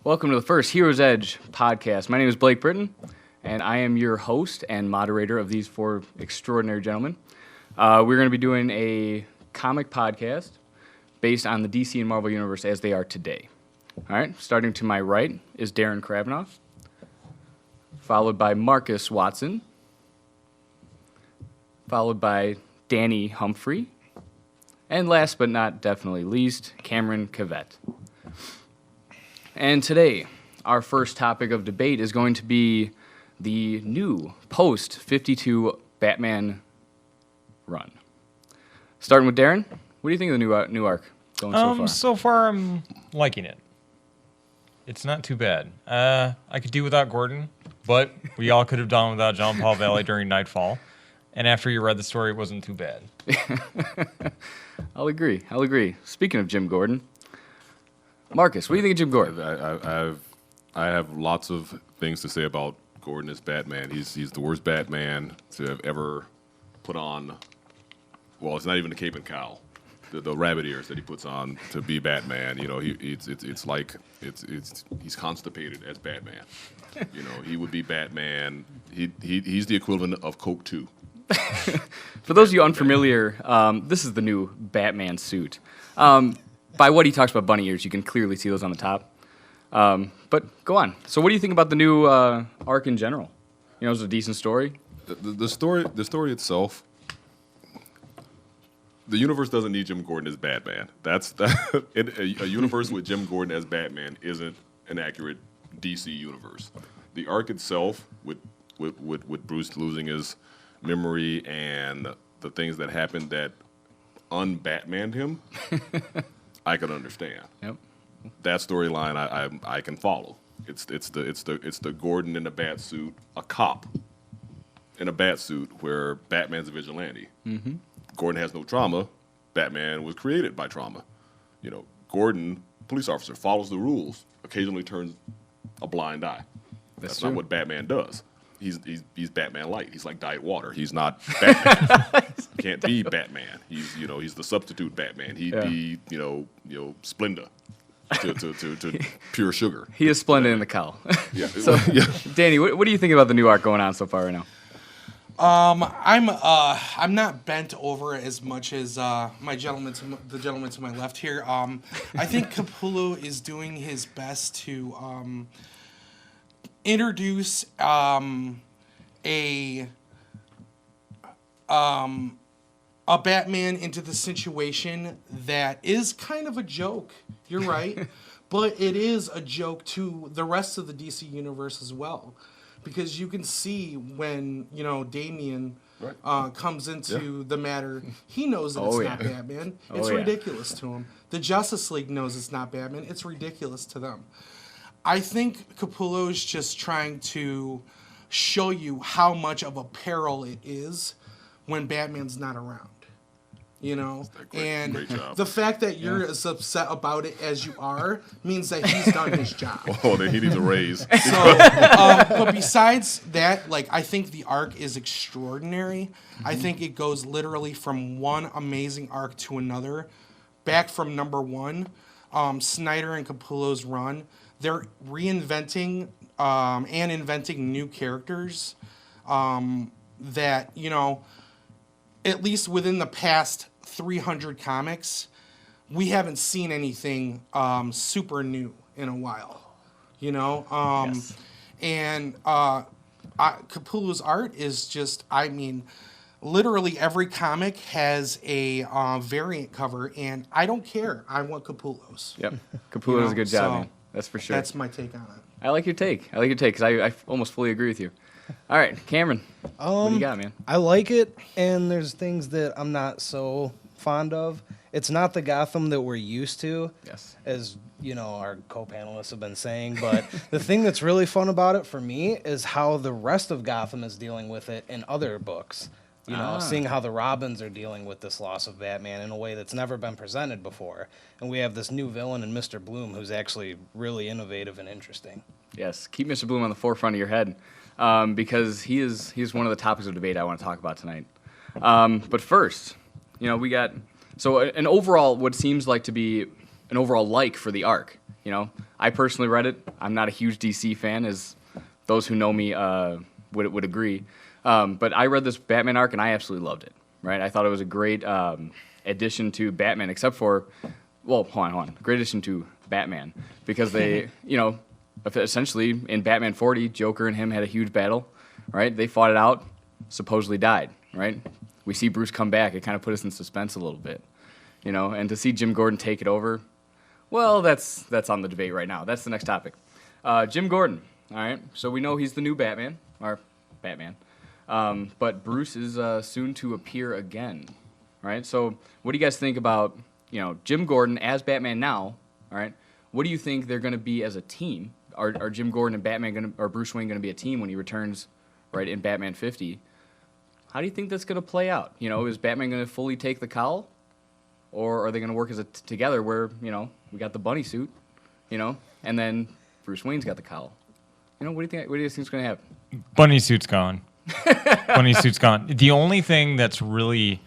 Welcome to the first Heroes Edge podcast. My name is Blake Britton, and I am your host and moderator of these four extraordinary gentlemen. We're going to be doing a comic podcast based on the DC and Marvel universe as they are today. All right, starting to my right is Darren Krabnoff, followed by Marcus Watson, followed by Danny Humphrey, and last but not definitely least, Cameron Cavett. And today, our first topic of debate is going to be the new post-52 Batman run. Starting with Darren, what do you think of the new arc going so far? So far, I'm liking it. It's not too bad. I could do without Gordon, but we all could have done without John Paul Valley during Nightfall. And after you read the story, it wasn't too bad. I'll agree. Speaking of Jim Gordon, Marcus, what do you think of Jim Gordon? I have lots of things to say about Gordon as Batman. He's the worst Batman to have ever put on. Well, it's not even a cape and cowl. The rabbit ears that he puts on to be Batman. You know, it's like he's constipated as Batman. You know, he would be Batman. He's the equivalent of Coke 2. For those of you unfamiliar, this is the new Batman suit. By what he talks about bunny ears, you can clearly see those on the top. But go on. So what do you think about the new arc in general? You know, it's a decent story. The story itself. The universe doesn't need Jim Gordon as Batman. A universe with Jim Gordon as Batman isn't an accurate DC universe. The arc itself, with Bruce losing his memory and the things that happened that un-Batmaned him, I can understand. Yep. That storyline I can follow. It's the Gordon in a bat suit, a cop in a bat suit where Batman's a vigilante. Mm-hmm. Gordon has no trauma. Batman was created by trauma. You know, Gordon, police officer, follows the rules. Occasionally turns a blind eye. That's not what Batman does. He's Batman light. He's like diet water. He's not Batman. Can't be Batman. He's the substitute Batman. He'd be Splenda to pure sugar. He is Splenda in the cowl. Yeah. So, Danny, what do you think about the new arc going on so far right now? I'm not bent over as much as the gentleman to my left here. I think Capullo is doing his best to introduce a Batman into the situation that is kind of a joke. You're right, but it is a joke to the rest of the DC universe as well. Because you can see when, Damian comes into the matter, he knows that it's not Batman. It's ridiculous to him. The Justice League knows it's not Batman. It's ridiculous to them. I think Capullo's just trying to show you how much of a peril it is when Batman's not around. Great job. The fact that you're as upset about it as you are means that he's done his job. Oh, then he needs a raise. So, but besides that, I think the arc is extraordinary. Mm-hmm. I think it goes literally from one amazing arc to another. Back from number one, Snyder and Capullo's run, they're reinventing and inventing new characters that, at least within the past 300 comics, we haven't seen anything super new in a while, Yes. And Capullo's art is just, literally every comic has a variant cover, and I don't care. I want Capullo's. Yep, Capullo does a good job, man. That's for sure. That's my take on it. I like your take, because I almost fully agree with you. All right, Cameron, what do you got, man? I like it, and there's things that I'm not so fond of. It's not the Gotham that we're used to, yes, as our co-panelists have been saying. But the thing that's really fun about it for me is how the rest of Gotham is dealing with it in other books. Seeing how the Robins are dealing with this loss of Batman in a way that's never been presented before. And we have this new villain in Mr. Bloom who's actually really innovative and interesting. Yes, keep Mr. Bloom on the forefront of your head because he's one of the topics of debate I want to talk about tonight. But first, we got an overall, what seems like to be an overall like for the arc. You know, I personally read it. I'm not a huge DC fan, as those who know me would agree. But I read this Batman arc, and I absolutely loved it. Right? I thought it was a great addition to Batman, except for, well, hold on. Great addition to Batman, because they, you know, essentially in Batman 40, Joker and him had a huge battle, right? They fought it out, supposedly died, right? We see Bruce come back. It kind of put us in suspense a little bit, you know, and to see Jim Gordon take it over, well, that's on the debate right now. That's the next topic. Jim Gordon, all right? So we know he's the new Batman, or Batman. But Bruce is soon to appear again, right? So what do you guys think about, you know, Jim Gordon as Batman now, all right? What do you think they're going to be as a team? Are Jim Gordon and Batman going to, or Bruce Wayne going to be a team when he returns, right, in Batman 50? How do you think that's going to play out? You know, is Batman going to fully take the cowl? Or are they going to work as together where, you know, we got the bunny suit, you know, and then Bruce Wayne's got the cowl? You know, what do you think is going to happen? Bunny suit's gone. Bunny suit's gone. The only thing that's really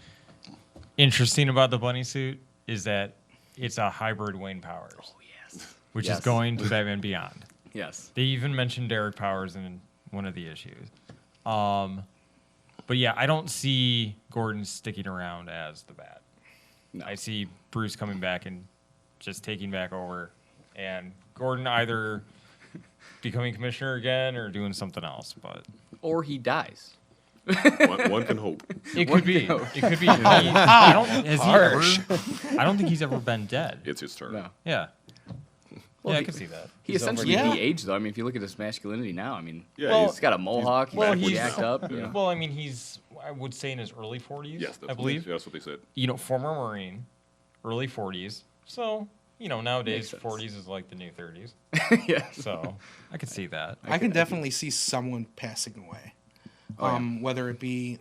interesting about the bunny suit is that it's a hybrid Wayne Powers. Oh, yes. Which is going to Batman Beyond. Yes. They even mentioned Derek Powers in one of the issues. But yeah, I don't see Gordon sticking around as the Bat. No. I see Bruce coming back and just taking back over, and Gordon either becoming commissioner again or doing something else. But Or he dies. One can hope. it could be. It could be. I don't think he's ever been dead. It's his turn. No. Yeah. Well, Yeah, I he- can see that. He He's essentially over- Yeah. de-aged, though. I mean, if you look at his masculinity now, I mean, Yeah, Well, he's got a mohawk. well, He's he's- jacked up. You know? Well, I mean, I would say in his early 40s, Yes, I believe. That's what they said. You know, former Marine, early 40s. So, you know, nowadays, Makes sense. 40s is like the new 30s. yeah. So, I could see that. I can definitely see someone passing away, whether it be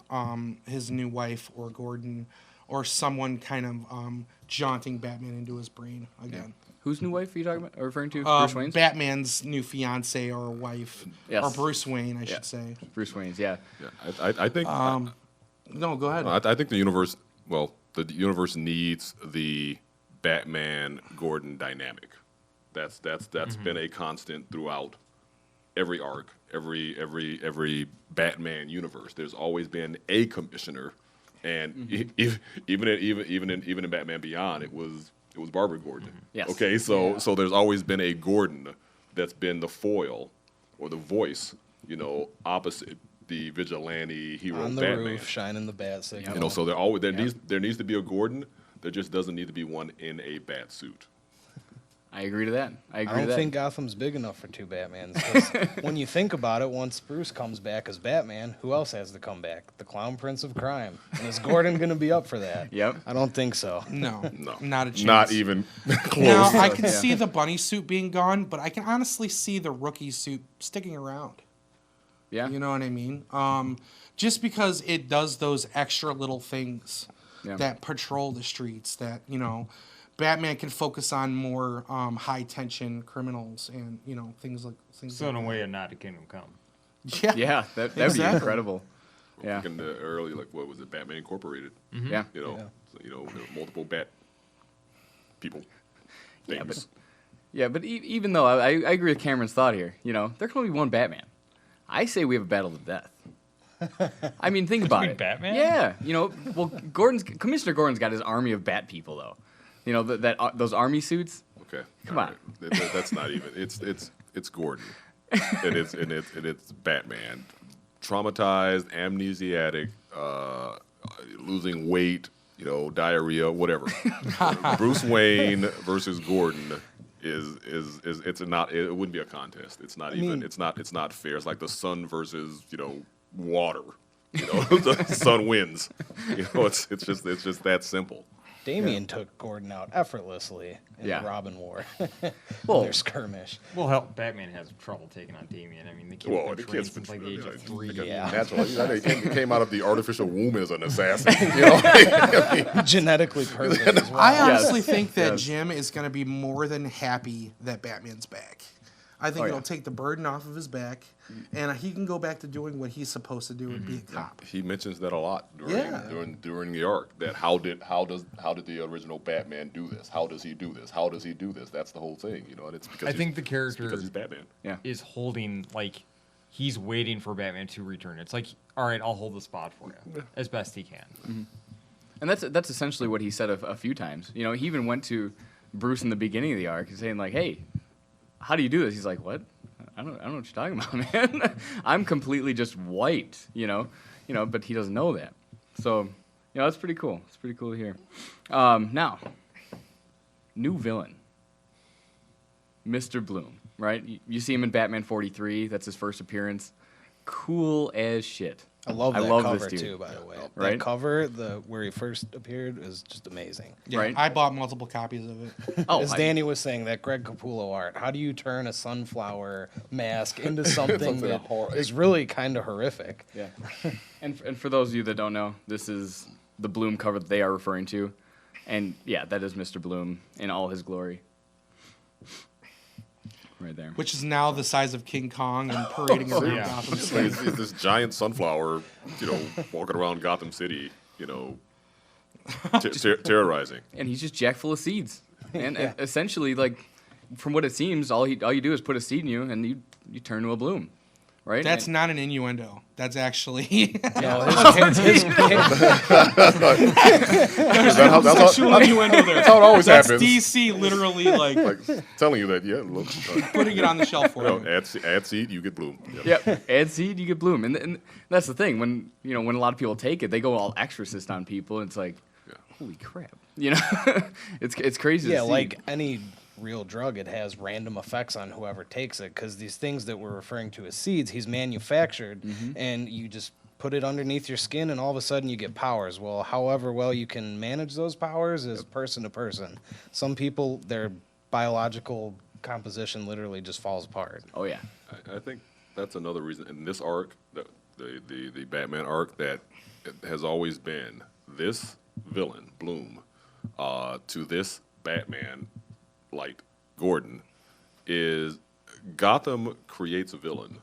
his new wife or Gordon, or someone kind of jaunting Batman into his brain again. Whose new wife are you talking about? Or referring to? Bruce Wayne's? Batman's new fiance or wife, Yes. or Bruce Wayne, I Yeah. should say. Bruce Wayne's, yeah. Yeah, I think. No, go ahead. I think the universe. Well, the universe needs the Batman Gordon dynamic. That's been a constant throughout every arc, every Batman universe. There's always been a commissioner, and even in Batman Beyond, it was Barbara Gordon. Yes. Okay, so there's always been a Gordon that's been the foil or the voice, you know, opposite the vigilante hero On the Batman. roof, shining the bat signal. You know, so there needs to be a Gordon. There just doesn't need to be one in a bat suit. I agree to that. I agree I to don't that. think Gotham's big enough for two Batmans. 'Cause when you think about it, once Bruce comes back as Batman, who else has to come back? The Clown Prince of Crime. And is Gordon going to be up for that? Yep. I don't think so. No, No, not a chance. Not even close. Now, I can Yeah. see the bunny suit being gone, but I can honestly see the rookie suit sticking around. Yeah. You know what I mean? Just because it does those extra little things Yeah. that patrol the streets, that, you know, Batman can focus on more high tension criminals and, you know, things like So, in a that. way, not to Kingdom Come. Yeah. Yeah, that'd be Exactly. incredible. Yeah. In the early, like, what was it, Batman Incorporated? Yeah. You know, Yeah. so, you know, there were multiple bat people. Yeah, but- Things. Yeah, but even though I agree with Cameron's thought here, you know, there can only be one Batman. I say we have a battle to death. I mean, think about Between it. Batman? Yeah, you know, well, Commissioner Gordon's got his army of bat people though. You know those army suits. Okay. Come all on. right. That's not even. It's Gordon, and it's Batman, traumatized, amnesiac, losing weight, you know, diarrhea, whatever. Bruce Wayne versus Gordon is it wouldn't be a contest. It's not even. mean- It's not fair. It's like the sun versus, you know, water. You know, the sun wins. You know, it's just that simple. Damian took Gordon out effortlessly in Yeah. the Robin War. Well, Their skirmish. Well, hell, Batman has trouble taking on Damian. I mean, the kid's Well, been the trained kid's since like the age of 3. Yeah. Natural. You know, he came out of the artificial womb as an assassin. You know, Genetically perfect as well. I honestly Yes. think that Yes. Jim is going to be more than happy that Batman's back. I think Oh, it'll yeah. take the burden off of his back, and he can go back to doing what he's supposed to do and be a cop. He mentions that a lot during Yeah. during the arc. That how did the original Batman do this? How does he do this? How does he do this? That's the whole thing, you know. And it's because I think the it's character because he's Batman. Yeah. is holding, like, he's waiting for Batman to return. It's like, all right, I'll hold the spot for you as best he can. And that's essentially what he said a few times. You know, he even went to Bruce in the beginning of the arc and saying like, "Hey, how do you do this?" He's like, "What? I don't know what you're talking about, man. I'm completely just white, you know." But he doesn't know that. So, you know, that's pretty cool. It's pretty cool to hear. Now, new villain, Mr. Bloom, right? You see him in Batman 43. That's his first appearance. Cool as shit. I love that this cover dude. too, by the way. Right? That cover, where he first appeared, is just amazing. Yeah, Right. I bought multiple copies of it. Oh, As Danny was saying, that Greg Capullo art. How do you turn a sunflower mask into something that is really kind of horrific? Yeah. and for those of you that don't know, this is the Bloom cover that they are referring to. And yeah, that is Mr. Bloom in all his glory. Right there. Which is now the size of King Kong and parading around yeah. Gotham It's like City. it's this giant sunflower, you know, walking around Gotham City, you know, terrorizing. And he's just jacked full of seeds. And essentially, like, from what it seems, all you do is put a seed in you, and you turn to a bloom, right? That's And- not an innuendo. That's actually No, Is that how, that's, sexual how, innuendo there. that's how it always That's happens. DC literally like Telling you that, yeah, look, putting it on the shelf for you know, you. add seed, you get bloom. Yep. Add seed, you get bloom, and that's the thing. When a lot of people take it, they go all exorcist on people. And it's like, holy crap, it's crazy. yeah, to see. like any real drug, it has random effects on whoever takes it, because these things that we're referring to as seeds, he's manufactured, and you just put it underneath your skin, and all of a sudden you get powers. Well, however well you can manage those powers is person to person. Some people, their biological composition literally just falls apart. Oh yeah. I think that's another reason in this arc, the Batman arc, that it has always been this villain, Bloom, to this Batman, like Gordon, is Gotham creates a villain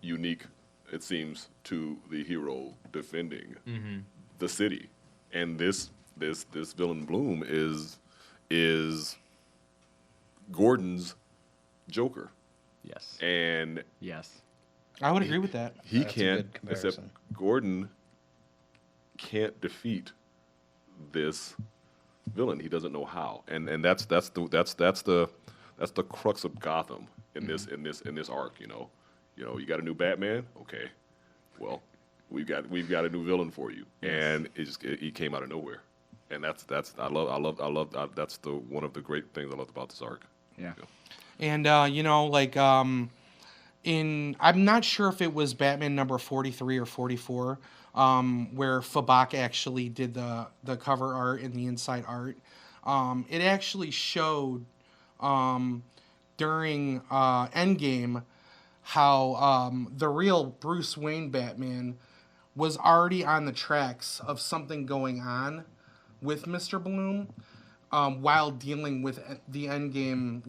unique, it seems, to the hero defending the city, and this villain Bloom is Gordon's Joker, Yes. and Yes. I would agree with that. he That's a can't, good comparison. except Gordon can't defeat this villain. He doesn't know how, and that's the crux of Gotham in this arc. You know, you got a new Batman. Okay, well, we've got a new villain for you, and he came out of nowhere, and that's that's the one of the great things I loved about this arc. Yeah. And I'm not sure if it was Batman number 43 or 44, where Fabak actually did the cover art and the inside art. It actually showed during Endgame how the real Bruce Wayne Batman was already on the tracks of something going on with Mr. Bloom. While dealing with the Endgame,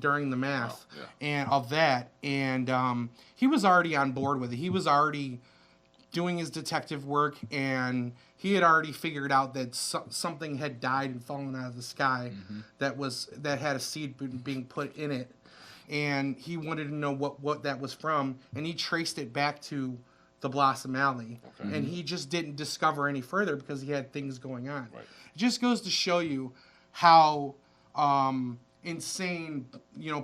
during the math and of that, and he was already on board with it. He was already doing his detective work, and he had already figured out that something had died and fallen out of the sky that had a seed being put in it, and he wanted to know what that was from, and he traced it back to the Blossom Alley, and he just didn't discover any further because he had things going on. Right. It just goes to show you how insane,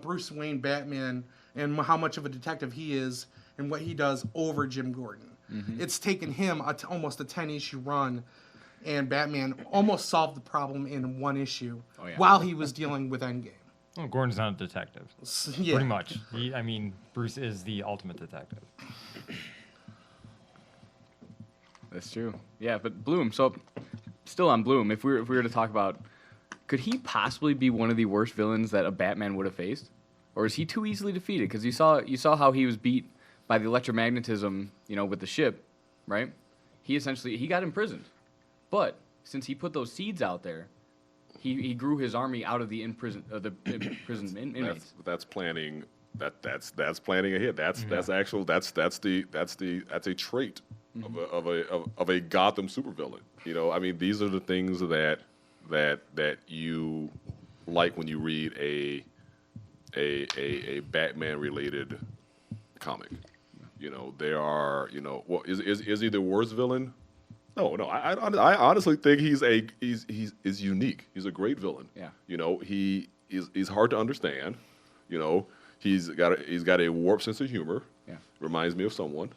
Bruce Wayne Batman and how much of a detective he is and what he does over Jim Gordon. It's taken him almost a 10-issue run, and Batman almost solved the problem in one issue while he was dealing with Endgame. Well, Gordon's not a detective. Yeah. Pretty much. Bruce is the ultimate detective. That's true. Yeah, but Bloom. So, still on Bloom. If we were to talk about, could he possibly be one of the worst villains that a Batman would have faced, or is he too easily defeated? Because you saw how he was beat by the electromagnetism, with the ship, right? He got imprisoned, but since he put those seeds out there, he grew his army out of the imprisoned inmates. That's planning. That's planning ahead. That's a trait of a Gotham supervillain. You know, I mean, these are the things that you like when you read a Batman related comic. You know, there are, you know, well, is he the worst villain? No. I honestly think he's unique. He's a great villain. Yeah. You know, he's hard to understand. You know, he's got a warped sense of humor. Yeah. Reminds me of someone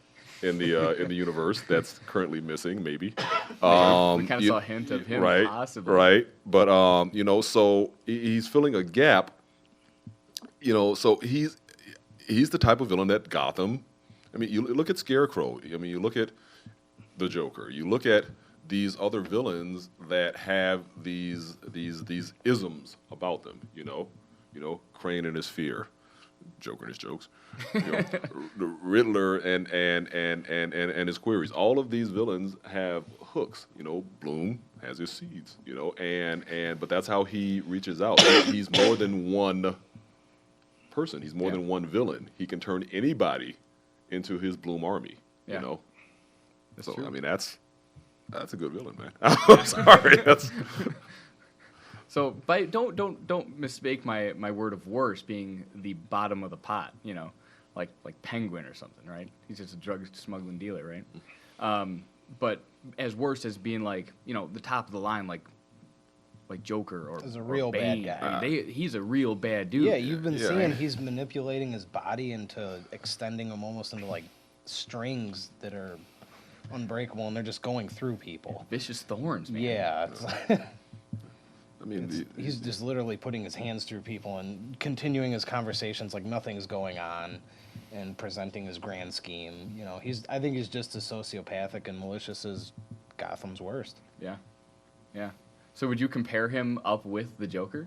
in the universe that's currently missing, maybe. We kind of saw a hint of him, right, possibly. Right. But you know, so he's filling a gap. You know, so he's the type of villain that Gotham. I mean, you look at Scarecrow. I mean, you look at the Joker. You look at these other villains that have these isms about them. You know, Crane and his fear, Joker and his jokes, you know, the Riddler and his queries. All of these villains have hooks. You know, Bloom has his seeds. You know, but that's how he reaches out. He's more than one person. He's more than one villain. He can turn anybody into his Bloom army. Yeah. You know. That's So true. I mean, that's a good villain, man. I'm sorry. So, but don't mistake my word of worse being the bottom of the pot. You know, like Penguin or something, right? He's just a drug smuggling dealer, right? But as worse as being like, you know, the top of the line, like Joker or Is a real Bane. bad guy. I mean, he's a real bad dude. Yeah, you've been Yeah. seeing he's manipulating his body into extending him almost into like strings that are unbreakable, and they're just going through people. Vicious thorns, man. Yeah, it's I mean, he's just literally putting his hands through people and continuing his conversations like nothing's going on, and presenting his grand scheme. You know, I think he's just as sociopathic and malicious as Gotham's worst. Yeah. Yeah. So would you compare him up with the Joker?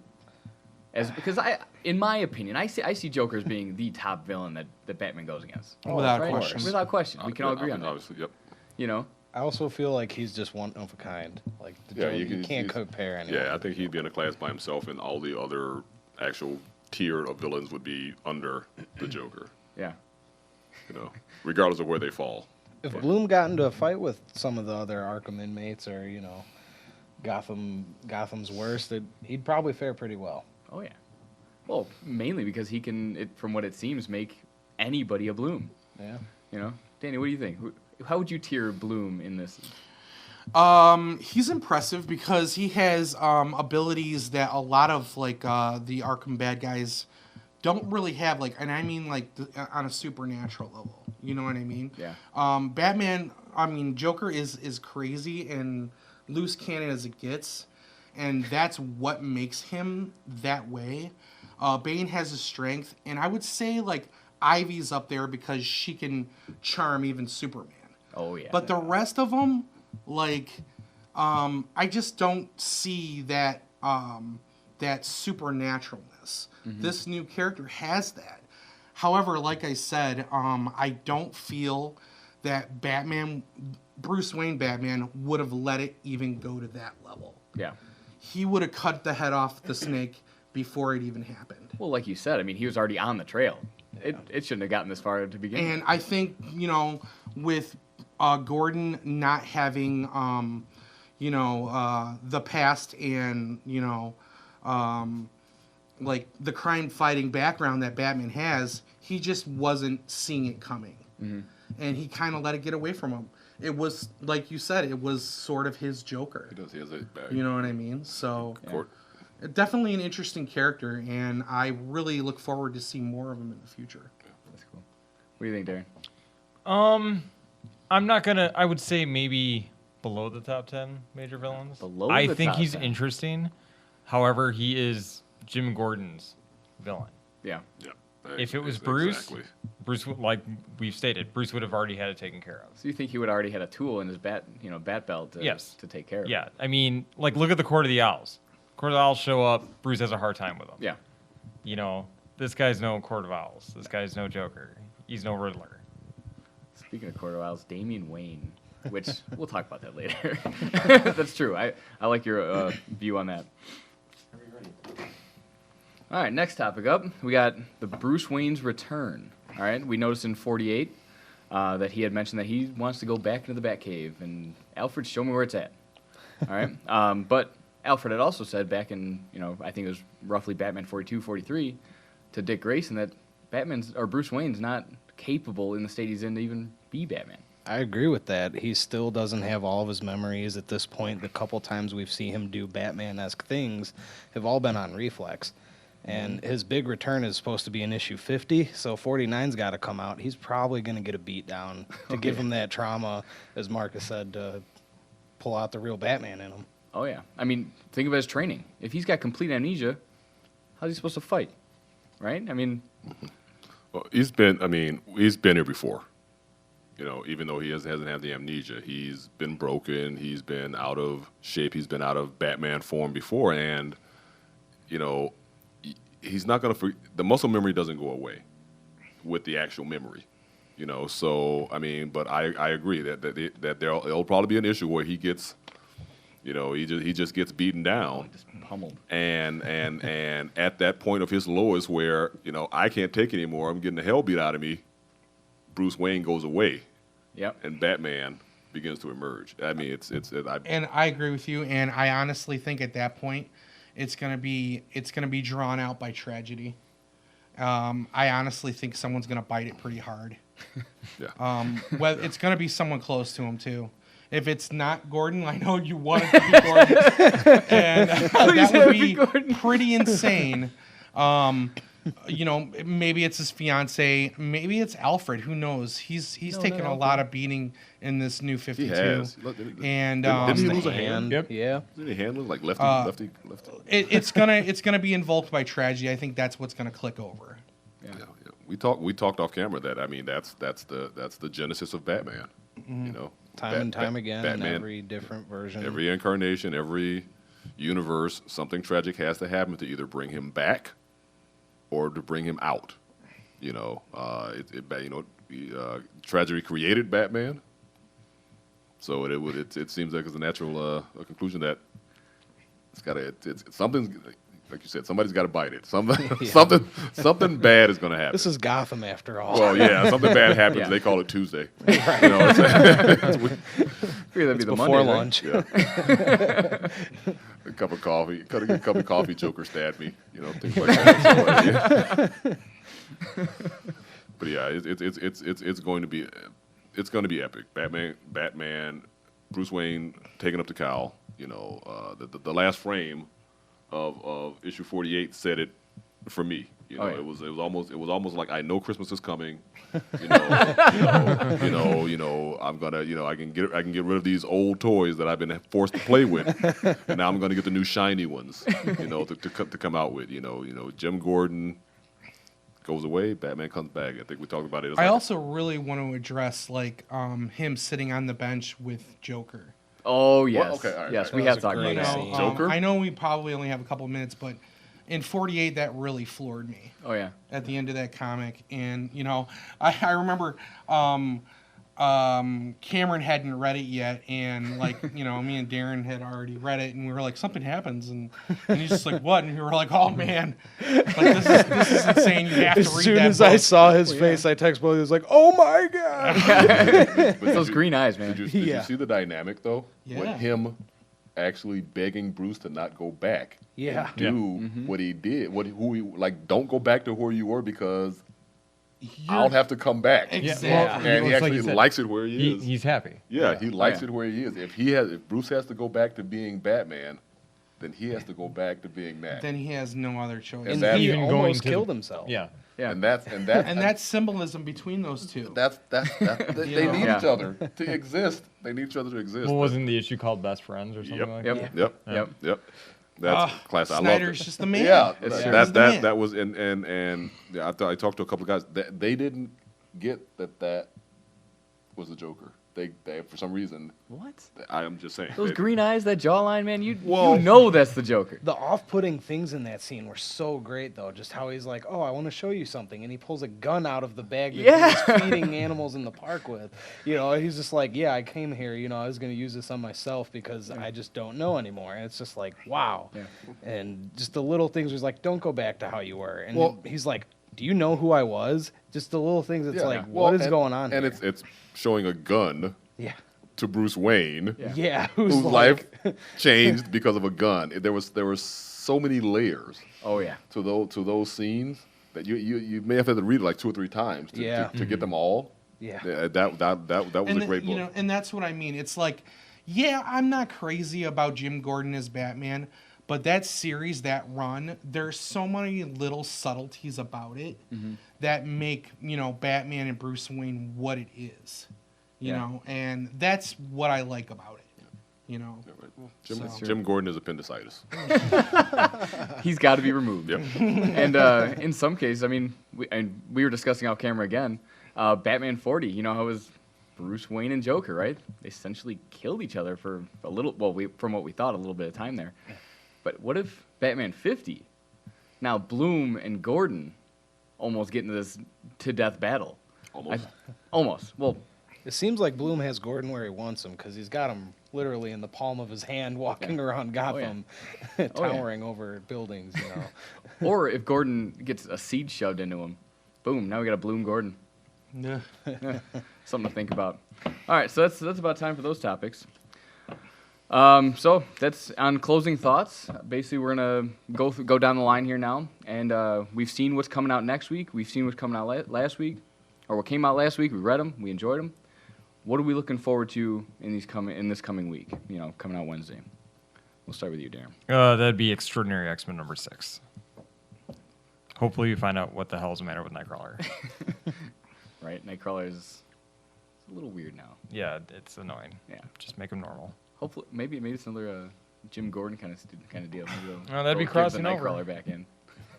Because in my opinion, I see Joker as being the top villain that Batman goes against. Without Right? question. Without question. We can all agree on that. Obviously, yep. You know? I also feel like he's just one of a kind. Like the Yeah, Joker, you can't he's- compare anyone. Yeah, I think he'd be in a class by himself, and all the other actual tier of villains would be under the Joker. Yeah. You know, regardless of where they fall. If Bloom got into a fight with some of the other Arkham inmates, or you know, Gotham's worst, he'd probably fare pretty well. Oh yeah. Well, mainly because he can, from what it seems, make anybody a Bloom. Yeah. You know, Danny, what do you think? How would you tier Bloom in this? He's impressive because he has abilities that a lot of like the Arkham bad guys don't really have. Like, and I mean like on a supernatural level. You know what I mean? Yeah. Batman. I mean, Joker is crazy and loose cannon as it gets, and that's what makes him that way. Bane has his strength, and I would say like Ivy's up there because she can charm even Superman. Oh yeah. But the rest of them, like, I just don't see that that supernaturalness. This new character has that. However, like I said, I don't feel that Bruce Wayne Batman would have let it even go to that level. Yeah. He would have cut the head off the snake before it even happened. Well, like you said, I mean, he was already on the trail. It shouldn't have gotten this far to begin. And I think, you know, with Gordon not having, you know, the past and, you know, like the crime fighting background that Batman has, he just wasn't seeing it coming. And he kind of let it get away from him. It was, like you said, it was sort of his Joker. He does. He has a bag. You know what I mean? So, Court. definitely an interesting character, and I really look forward to seeing more of him in the future. That's cool. What do you think, Darren? I'm not gonna. I would say maybe below the top 10 major villains. Below I the think top he's 10. interesting. However, he is Jim Gordon's villain. Yeah. Yeah. If it was Exactly. Bruce, like we've stated, Bruce would have already had it taken care of. So you think he would already had a tool in his bat belt to, Yes. to take care of? Yeah, I mean, like look at the Court of the Owls. Court of the Owls show up. Bruce has a hard time with them. Yeah. You know, this guy's no Court of Owls. This guy's no Joker. He's no Riddler. Speaking of Court of Owls, Damian Wayne, which we'll talk about that later. That's true. I like your view on that. All right, next topic up. We got the Bruce Wayne's return. All right, we noticed in 48 that he had mentioned that he wants to go back into the Batcave, and Alfred, show me where it's at. All right, but Alfred had also said back in, I think it was roughly Batman 42, 43, to Dick Grayson that Bruce Wayne's not capable in the state he's in to even be Batman. I agree with that. He still doesn't have all of his memories at this point. The couple times we've seen him do Batman-esque things have all been on reflex. And his big return is supposed to be in issue 50, so 49's got to come out. He's probably going to get a beat down to give him that trauma, as Marcus said, to pull out the real Batman in him. Oh, yeah. I mean, think of it as training. If he's got complete amnesia, how's he supposed to fight? Right? I mean... Well, he's been here before. Even though he hasn't had the amnesia, he's been broken, he's been out of shape, he's been out of Batman form before, and, he's not going to the muscle memory doesn't go away with the actual memory, so but I agree that there'll probably be an issue where he gets he just gets beaten down, just pummeled, and at that point of his lowest where I can't take it anymore, I'm getting the hell beat out of me, Bruce Wayne goes away, and Batman begins to emerge. I mean, and I agree with you, and I honestly think at that point it's gonna be drawn out by tragedy. I honestly think someone's gonna bite it pretty hard. Yeah. Well, it's gonna be someone close to him too. If it's not Gordon, I know you want it to be Gordon, and that would be pretty insane. Maybe it's his fiance, maybe it's Alfred. Who knows? He's taken a lot of beating in this new 52. He has. And didn't he lose a hand? Yep. Yeah. Didn't he handle like lefty? it's gonna be invoked by tragedy. I think that's what's gonna click over. Yeah. We talked off camera that that's the genesis of Batman. Time and time again, Batman, in every different version. every incarnation, every universe, something tragic has to happen to either bring him back or to bring him out. Tragedy created Batman, so it seems like it's a natural conclusion that it's something. Like you said, somebody's got to bite it. Something bad is going to happen. This is Gotham, after all. Well, yeah, something bad happens. Yeah. They call it Tuesday. Right. That'd be the before Monday, lunch. Right? Yeah. A cup of coffee. Cut a cup of coffee. Joker stabbed me. Things like that. But yeah, it's going to be epic. Batman, Bruce Wayne taking up the cowl. The last frame of issue 48 said it for me. It was almost like I know Christmas is coming. I'm gonna I can get rid of these old toys that I've been forced to play with, and now I'm gonna get the new shiny ones. To come out with. Jim Gordon goes away, Batman comes back. I think we talked about it. I also really want to address him sitting on the bench with Joker. Oh, yes. Well, okay, all right, yes, all we right. have That was talked a about great that. scene. Joker? I know we probably only have a couple of minutes, but in 48, that really floored me. Oh, yeah. At the end of that comic, and I remember Cameron hadn't read it yet, and me and Darren had already read it, and we were like, something happens, and he's just like, what? And we were like, oh man, but this is insane. You have to read that. As soon as I saw his face, I texted both. He was like, "Oh my god!" With those green eyes, man. Did you see the dynamic though? Yeah. With him actually begging Bruce to not go back. Yeah. And do what he did. Don't go back to where you were because I'll have to come back. Exactly. And he It's like actually you said, likes it where he is. He's happy. Yeah, he likes yeah. it where he is. If Bruce has to go back to being Batman, then he has to go back to being Matt. Then he has no other choice. And that- he Even going almost to killed the- himself. Yeah. Yeah. And that's And that's symbolism between those two. they need Yeah. each other to exist. They need each other to exist. Well, wasn't the issue called Best Friends or something Yep. like Yep. that? Yep. That's class. I love Snyder's it. just the man. Yeah, Yes, Snyder's that the that man. that was and yeah, I talked to a couple of guys that they didn't get that was the Joker. they for some reason, What? I am just saying. Those they- green eyes, that jawline, man. You Well- know that's the Joker. The off-putting things in that scene were so great, though. Just how he's like, "Oh, I want to show you something," and he pulls a gun out of the bag that Yeah. he was feeding animals in the park with. You know, he's just like, "Yeah, I came here. You know, I was going to use this on myself because I just don't know anymore." And it's just like, wow. Yeah. And just the little things. He's like, "Don't go back to how you were." And Well- he's like, "Do you know who I was?" Just the little things. It's Yeah. like, Well, what is and- going on? And here? it's showing a gun yeah, to Bruce Wayne, yeah. whose Who's life like, changed because of a gun. There was so many layers Oh, yeah. to those scenes that you may have had to read it like 2 or 3 times to, Yeah. to get them all. yeah. That was a great book. You know, and that's what I mean. It's like, yeah, I'm not crazy about Jim Gordon as Batman, but that series, that run, there's so many little subtleties about it that make, you know, Batman and Bruce Wayne what it is. You Yeah. know, and that's what I like about it. You know. Yeah, right. Well, Jim, So- Jim Gordon is appendicitis. He's got to be removed. Yep. And in some cases, I mean, we were discussing off camera again, Batman 40, you know how it was Bruce Wayne and Joker, right? They essentially killed each other for a little, well, from what we thought, a little bit of time there. But what if Batman 50, now Bloom and Gordon almost get into this to-death battle? Almost. Almost. Well, It seems like Bloom has Gordon where he wants him because he's got him literally in the palm of his hand walking around Gotham, towering over buildings, you know. or if Gordon gets a seed shoved into him, boom, now we got a Bloom Gordon. Yeah. Something to think about. All right, so that's about time for those topics. So that's on closing thoughts. Basically, we're gonna go down the line here now, and we've seen what's coming out next week. We've seen what's coming out last week, or what came out last week. We read them, we enjoyed them. What are we looking forward to in this coming week? You know, coming out Wednesday. We'll start with you, Darren. That'd be Extraordinary X-Men number 6. Hopefully you find out what the hell's the matter with Nightcrawler. Right, Nightcrawler is a little weird now. Yeah, it's annoying. Yeah. Just make him normal. Hopefully, maybe it's another Jim Gordon kind of deal. Maybe they'll Oh, that'd be give crossing the over. Nightcrawler back in.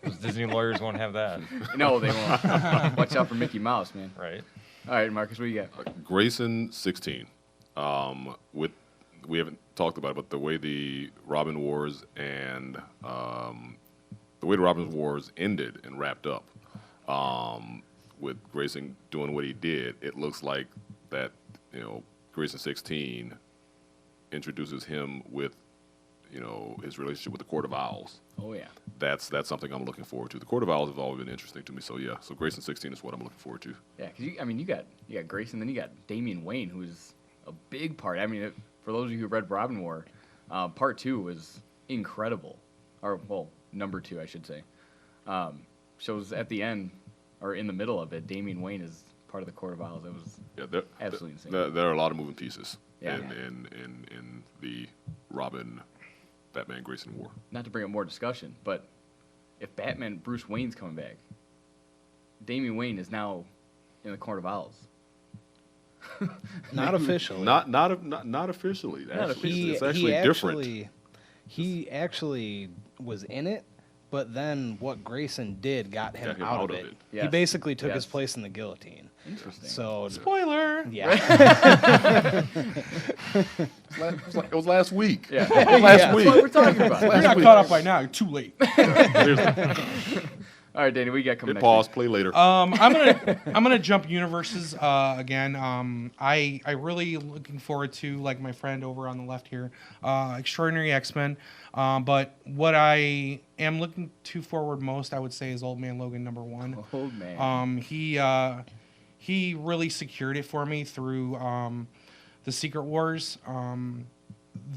Those Disney lawyers won't have that, No, they won't. Watch out for Mickey Mouse, man. right? All right, Marcus, what do you got? Grayson 16. We haven't talked about it, but the way the Robin Wars and the way the Robin Wars ended and wrapped up, with Grayson doing what he did, it looks like that, you know, Grayson 16 introduces him with, you know, his relationship with the Court of Owls. Oh, yeah. That's something I'm looking forward to. The Court of Owls have always been interesting to me, so yeah. So Grayson 16 is what I'm looking forward to. Yeah, because you got Grayson, then you got Damian Wayne, who's a big part. I mean, for those of you who read Robin War, part 2 was incredible. Or, well, number 2, I should say. Shows at the end, or in the middle of it, Damian Wayne is part of the Court of Owls. It was absolutely insane. There are a lot of moving pieces Yeah. in the Robin Batman Grayson War. Not to bring up more discussion, but if Batman Bruce Wayne's coming back, Damian Wayne is now in the Court of Owls. Not officially. Not officially. Actually. It's actually different. He actually was in it, but then what Grayson did got him, Got him out of it. He Yes. basically took his Yes. place in the guillotine. Interesting. So Spoiler. yeah, It was last week. Yeah. Last Yeah. week. That's what we're talking about. You're not caught up by now. You're too late. All right, Danny, what you got coming Hit next pause. week? Play later. I'm gonna jump universes again. I really looking forward to, like my friend over on the left here, Extraordinary X-Men. But what I am looking to forward most, I would say, is Old Man Logan #1. Oh, man. He really secured it for me through the Secret Wars.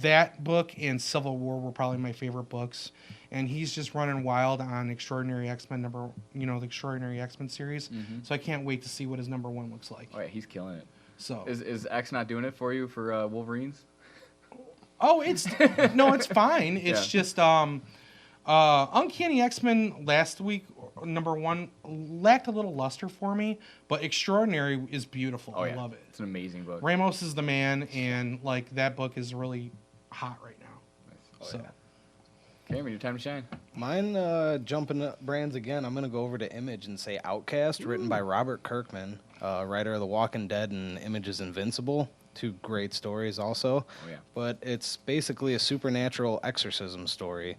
That book and Civil War were probably my favorite books, and he's just running wild on Extraordinary X-Men the Extraordinary X-Men series. So I can't wait to see what his #1 looks like. Oh, yeah, he's killing it. So Is X not doing it for you for Wolverines? it's fine. It's just Uncanny X-Men last week #1 lacked a little luster for me, but Extraordinary is beautiful. Oh, yeah. I love it. It's an amazing book. Ramos is the man, and like that book is really hot right now. Oh, So yeah. Cameron, your time to shine. mine jumping up brands again. I'm gonna go over to Image and say Outcast, written by Robert Kirkman, writer of The Walking Dead and Image's Invincible. two great stories also. Oh, yeah. But it's basically a supernatural exorcism story,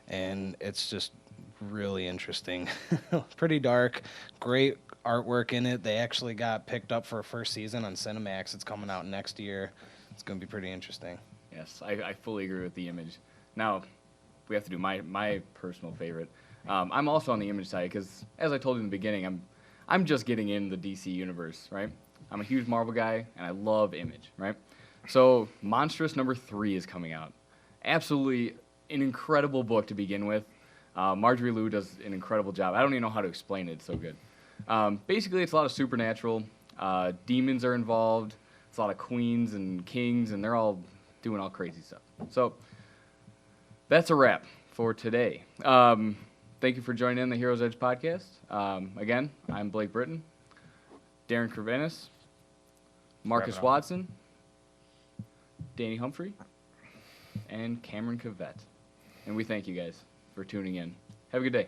and it's just really interesting. Pretty dark, great artwork in it. They actually got picked up for a first season on Cinemax. It's coming out next year. It's going to be pretty interesting. Yes, I fully agree with the Image. Now, we have to do my personal favorite. I'm also on the Image side because, as I told you in the beginning, I'm just getting in the DC universe, right? I'm a huge Marvel guy, and I love Image, right? So, Monstrous #3 is coming out. Absolutely an incredible book to begin with. Marjorie Liu does an incredible job. I don't even know how to explain it. It's so good. Basically, it's a lot of supernatural. Demons are involved. It's a lot of queens and kings, and they're all doing all crazy stuff. So, that's a wrap for today. Thank you for joining in the Heroes Edge podcast. Again, I'm Blake Britton, Darren Kervanis, Marcus Watson, Danny Humphrey, and Cameron Cavett. And we thank you guys for tuning in. Have a good day.